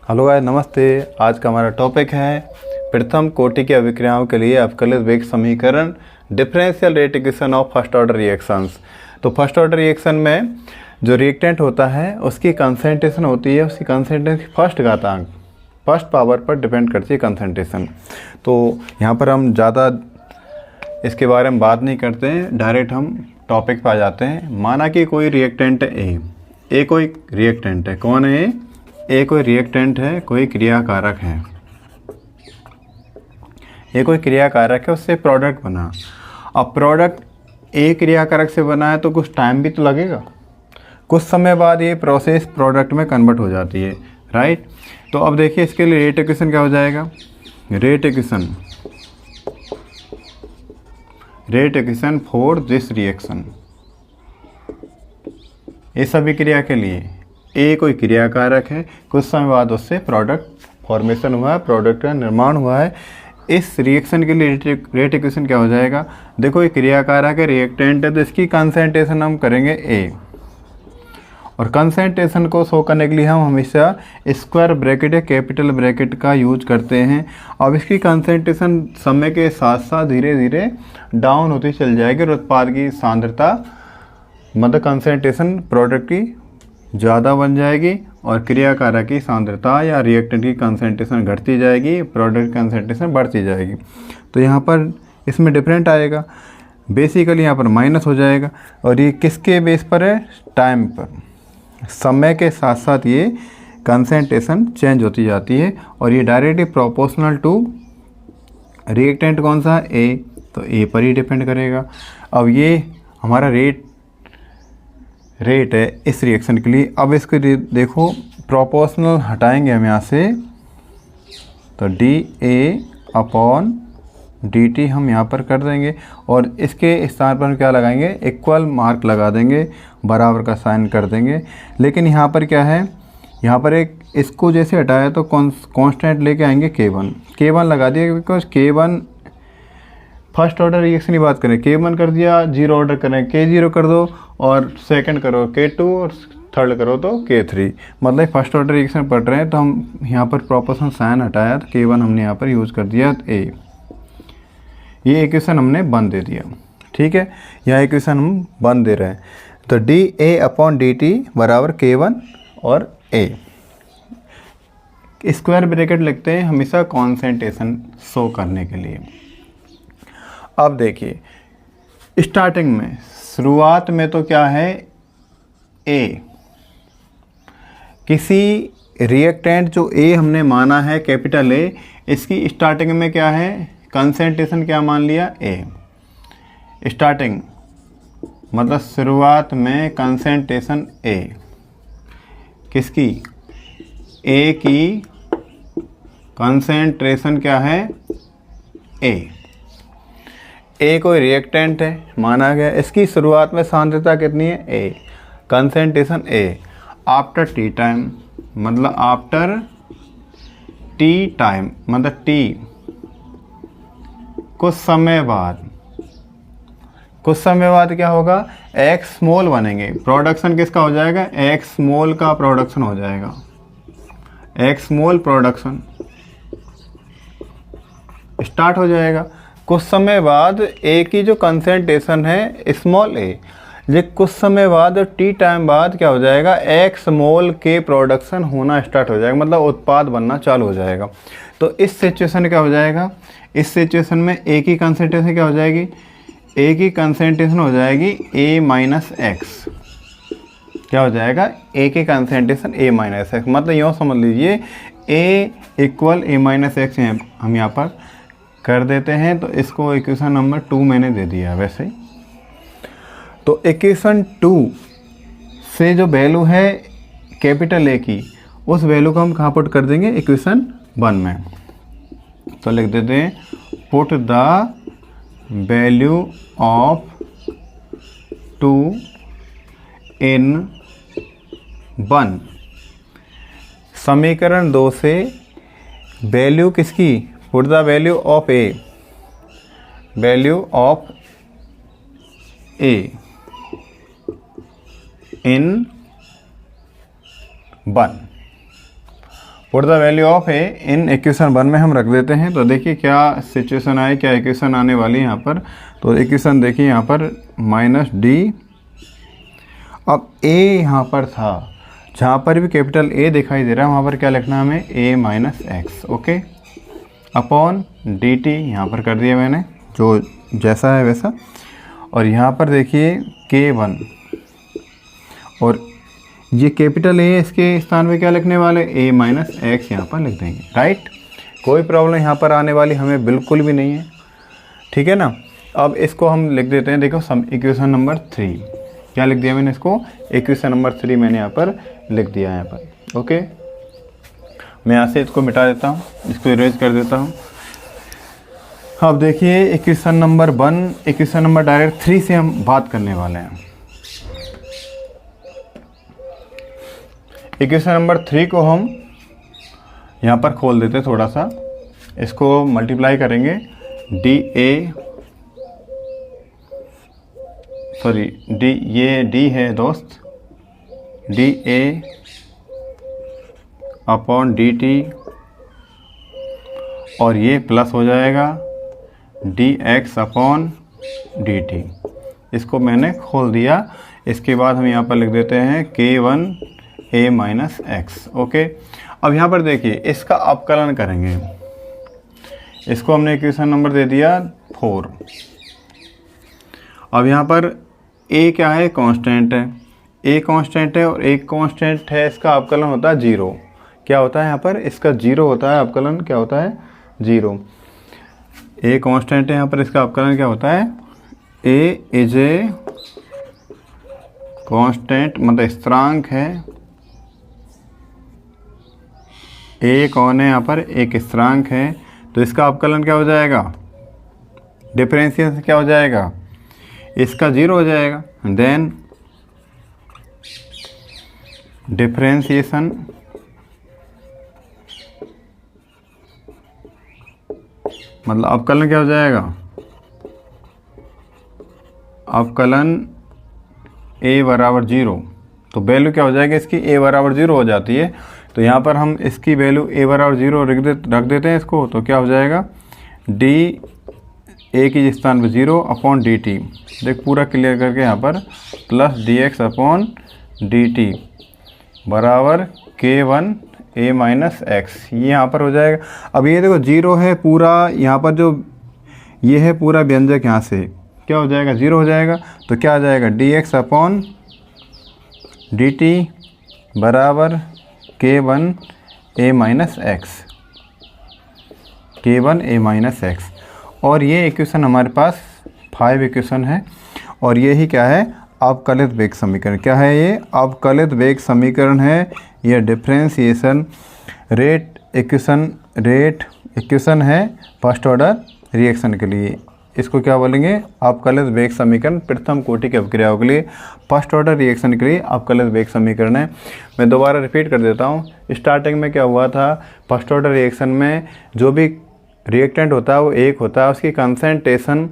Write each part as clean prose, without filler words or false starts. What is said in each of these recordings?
Hello guys, नमस्ते। आज का हमारा टॉपिक है प्रथम कोटि की अभिक्रियाओं के लिए अवकलित वेग समीकरण, differential rate equation of first order reactions. तो फर्स्ट ऑर्डर रिएक्शन में जो रिएक्टेंट होता है उसकी कंसंट्रेशन होती है, उसकी कंसंट्रेशन फर्स्ट घातांक फर्स्ट पावर पर डिपेंड करती है कंसंट्रेशन। तो यहाँ पर हम ज़्यादा इसके बारे में बात नहीं करते हैं, डायरेक्ट हम टॉपिक पर आ जाते हैं। माना कि कोई रिएक्टेंट है ए कोई रिएक्टेंट है। कौन है ए कोई रिएक्टेंट है, कोई क्रियाकारक है। ये कोई क्रियाकारक है, उससे प्रोडक्ट बना। अब प्रोडक्ट ए क्रियाकारक से बना है तो कुछ टाइम भी तो लगेगा, कुछ समय बाद ये प्रोसेस प्रोडक्ट में कन्वर्ट हो जाती है, राइट। तो अब देखिए इसके लिए रेट इक्वेशन क्या हो जाएगा। Rate equation for this reaction, ये सभी क्रिया के लिए ए कोई क्रियाकारक है, कुछ समय बाद उससे प्रोडक्ट फॉर्मेशन हुआ है, प्रोडक्ट का निर्माण हुआ है। इस रिएक्शन के लिए रेट इक्वेशन क्या हो जाएगा। देखो ये क्रियाकारक है, रिएक्टेंट है, तो इसकी कंसंट्रेशन हम करेंगे ए, और कंसंट्रेशन को शो करने के लिए हम हमेशा स्क्वायर ब्रैकेट या कैपिटल ब्रैकेट का यूज करते हैं। अब इसकी कंसंट्रेशन समय के साथ साथ धीरे धीरे डाउन होती चल जाएगी और उत्पाद की सांद्रता मतलब कंसंट्रेशन प्रोडक्ट की ज़्यादा बन जाएगी और क्रियाकारक की सांद्रता या रिएक्टेंट की कंसंट्रेशन घटती जाएगी, प्रोडक्ट की कंसंट्रेशन बढ़ती जाएगी। तो यहाँ पर इसमें डिफरेंट आएगा, बेसिकली यहाँ पर माइनस हो जाएगा। और ये किसके बेस पर है, टाइम पर। समय के साथ साथ ये कंसंट्रेशन चेंज होती जाती है और ये डायरेक्टली प्रोपोर्शनल टू रिएक्टेंट कौन सा है, ए, तो ए पर ही डिपेंड करेगा। अब ये हमारा रेट है इस रिएक्शन के लिए। अब इसको देखो प्रोपोर्शनल हटाएंगे हम यहाँ से, तो D A upon D T हम यहाँ पर कर देंगे और इसके स्थान पर हम क्या लगाएंगे, इक्वल मार्क लगा देंगे, बराबर का साइन कर देंगे। लेकिन यहाँ पर क्या है, यहाँ पर एक इसको जैसे हटाया तो कांस्टेंट लेके आएंगे K1 लगा दिया, because K1 first order reaction की बात करें, K1 कर दिया, जीरो ऑर्डर करें K0 कर दो और सेकंड करो K2 और थर्ड करो तो K3, मतलब फर्स्ट ऑर्डर रिएक्शन पढ़ रहे हैं। तो हम यहाँ पर प्रोपोर्शनल साइन हटाया तो K1 हमने यहाँ पर यूज़ कर दिया A, ये इक्वेशन हमने बंद दे दिया, ठीक है। यहाँ इक्वेशन हम बंद दे रहे हैं, तो D A upon D T बराबर K1 और A। स्क्वायर ब्रैकेट लिखते हैं हमेशा कॉन्सेंट्रेशन शो करने के लिए। अब देखिए स्टार्टिंग में शुरुआत में तो क्या है, ए, किसी रिएक्टेंट जो ए हमने माना है कैपिटल ए, इसकी स्टार्टिंग में क्या है, कंसंट्रेशन क्या मान लिया, ए। स्टार्टिंग मतलब शुरुआत में कंसंट्रेशन ए, किसकी, ए की कंसंट्रेशन क्या है, ए कोई रिएक्टेंट है माना गया, इसकी शुरुआत में सांद्रता कितनी है, ए, कंसंट्रेशन ए। आफ्टर टी टाइम मतलब आफ्टर टी टाइम मतलब टी, कुछ समय बाद क्या होगा, एक्स मोल बनेंगे। प्रोडक्शन किसका हो जाएगा, एक्स मोल का प्रोडक्शन हो जाएगा, एक्स मोल प्रोडक्शन स्टार्ट हो जाएगा। कुछ समय बाद ए की जो कंसंट्रेशन है स्मॉल ए, ये कुछ समय बाद टी टाइम बाद क्या हो जाएगा, एक्स मोल के प्रोडक्शन होना स्टार्ट हो जाएगा, मतलब उत्पाद बनना चालू हो जाएगा। तो इस सिचुएशन क्या हो जाएगा, इस सिचुएशन में ए की कंसंट्रेशन क्या हो जाएगी, ए की कंसंट्रेशन हो जाएगी ए माइनस एक्स। क्या हो जाएगा, ए की कंसंट्रेशन ए माइनस एक्स, मतलब यूँ समझ लीजिए ए इक्वल ए माइनस एक्स हम यहाँ पर कर देते हैं। तो इसको इक्वेशन नंबर 2 मैंने दे दिया वैसे ही। तो इक्वेशन 2 से जो वैल्यू है कैपिटल ए की, उस वैल्यू को हम कहाँ पुट कर देंगे, इक्वेशन 1 में। तो लिख देते हैं पुट द वैल्यू ऑफ 2 इन 1। समीकरण 2 से वैल्यू किसकी, put the value of A, value of A in 1। What the value of A in equation 1 में हम रख देते हैं। तो देखिए क्या सिचुएशन आए, क्या इक्वेशन आने वाली है यहाँ पर। तो इक्वेशन देखिए यहाँ पर -d, अब a यहाँ पर था, जहाँ पर भी कैपिटल A दिखाई दे रहा है वहाँ पर क्या लिखना है हमें, a - x, okay, upon dt यहाँ पर कर दिया मैंने, जो जैसा है वैसा। और यहाँ पर देखिए k1, और ये कैपिटल A, इसके स्थान पे क्या लिखने वाले, a - x यहाँ पर लिख देंगे, राइट। कोई प्रॉब्लम यहाँ पर आने वाली हमें बिल्कुल भी नहीं है, ठीक है ना। अब इसको हम लिख देते हैं, देखो इक्वेशन नंबर 3, क्या लिख दिया मैंने इसको, इक्वेशन नंबर 3 मैंने यहाँ पर लिख दिया है यहाँ पर, ओके। मैं यहाँ से इसको मिटा देता हूँ, इसको इरेज कर देता हूँ। अब देखिए equation number 1, equation number direct 3 से हम बात करने वाले हैं। इक्वेशन नंबर 3 को हम यहाँ पर खोल देते हैं थोड़ा सा, इसको मल्टीप्लाई करेंगे, ये d है दोस्त, dA अपॉन dt, और ये प्लस हो जाएगा dx अपॉन dt। इसको मैंने खोल दिया। इसके बाद हम यहाँ पर लिख देते हैं k1 a - x, ओके। अब यहाँ पर देखिए इसका अवकलन करेंगे, इसको हमने इक्वेशन नंबर दे दिया 4। अब यहाँ पर a क्या है, कांस्टेंट है, a कांस्टेंट है, और एक कांस्टेंट है, इसका अवकलन होता है 0। क्या होता है यहाँ पर, इसका 0 होता है, अवकलन क्या होता है, 0। a कांस्टेंट है यहाँ पर, इसका अवकलन क्या होता है, a इज ए कांस्टेंट, मतलब स्थिरांक है। a कौन है यहाँ पर, एक स्थिरांक है, तो इसका अवकलन क्या हो जाएगा, डिफरेंशियल क्या हो जाएगा, इसका 0 हो जाएगा। देन डिफरेंशिएशन, मतलब अवकलन क्या हो जाएगा, अवकलन a बराबर 0। तो वैल्यू क्या हो जाएगी इसकी, a बराबर 0 हो जाती है। तो यहाँ पर हम इसकी वैल्यू a बराबर 0 रख देते हैं इसको। तो क्या हो जाएगा, d a की स्थान पर 0 अपॉन dt, देख पूरा क्लियर करके यहाँ पर, प्लस dx अपॉन dt बराबर k1 a - x, ये यहाँ पर हो जाएगा। अब ये देखो 0 है पूरा, यहाँ पर जो ये है पूरा व्यंजक, यहाँ से क्या हो जाएगा, 0 हो जाएगा। तो क्या आ जाएगा, dx अपॉन dt बराबर k1 a - x, k1 a - x। और ये इक्वेशन हमारे पास 5 इक्वेशन है, और ये ही क्या है, अवकलित वेग समीकरण। क्या है ये, अवकलित वेग समीकरण है। यह डिफरेंशिएशन रेट इक्वेशन है फर्स्ट ऑर्डर रिएक्शन के लिए। इसको क्या बोलेंगे, अवकलित वेग समीकरण प्रथम कोटि की अभिक्रियाओं के लिए, फर्स्ट ऑर्डर रिएक्शन के लिए अवकलित वेग समीकरण है। मैं दोबारा रिपीट कर देता हूँ। स्टार्टिंग में क्या हुआ था, फर्स्ट ऑर्डर रिएक्शन में जो भी रिएक्टेंट होता है वो एक होता है, उसकी कंसंट्रेशन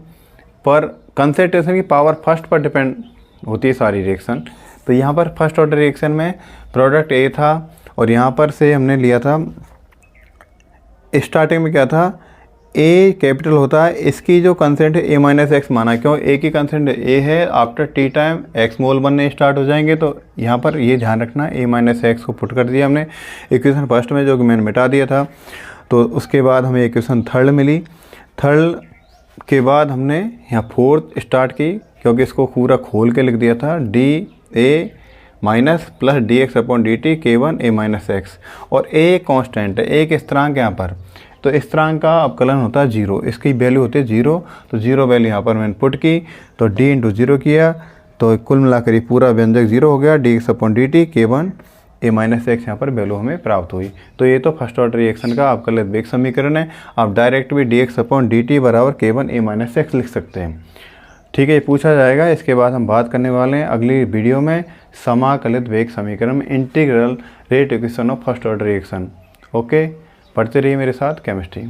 की पावर फर्स्ट पर डिपेंड होती है सारी रिएक्शन। तो यहाँ पर फर्स्ट ऑर्डर रिएक्शन में प्रोडक्ट ए था, और यहाँ पर से हमने लिया था, स्टार्टिंग में क्या था, ए कैपिटल होता है, इसकी जो कंसेंट है a - x माना, क्यों, ए की कंसेंट ए है, आफ्टर टी टाइम x मोल बनने स्टार्ट हो जाएंगे। तो यहाँ पर ये ध्यान रखना, a - x को पुट कर दिया हमने इक्वेशन फर्स्ट में, जो कि मैंने मिटा दिया था। तो उसके बाद हमें इक्वेशन थर्ड मिली। थर्ड के बाद हमने यहाँ फोर्थ स्टार्ट की, क्योंकि इसको पूरा खोल के लिख दिया था, dA minus plus dx upon dt k1 a - x, और a कांस्टेंट है, एक स्थिरांक यहाँ पर, तो स्थिरांक का अवकलन होता है 0, इसकी वैल्यू होती है 0। तो 0 वैल्यू यहाँ पर मैंने पुट की, तो d × 0 किया, तो कुल मिलाकर ये पूरा व्यंजक 0 हो गया, dx upon dt k1 a - x यहाँ पर वैल्यू हमें प्राप्त हुई। तो ये तो फर्स्ट ऑर्डर रिएक्शन का अवकलित वेग समीकरण है। आप डायरेक्ट भी dx अपॉन dt बराबर k1 a - x लिख सकते हैं, ठीक है। ये पूछा जाएगा। इसके बाद हम बात करने वाले हैं अगली वीडियो में समाकलित वेग समीकरण में, integral rate equation of first order reaction. Okay, पढ़ते रहिए मेरे साथ केमिस्ट्री।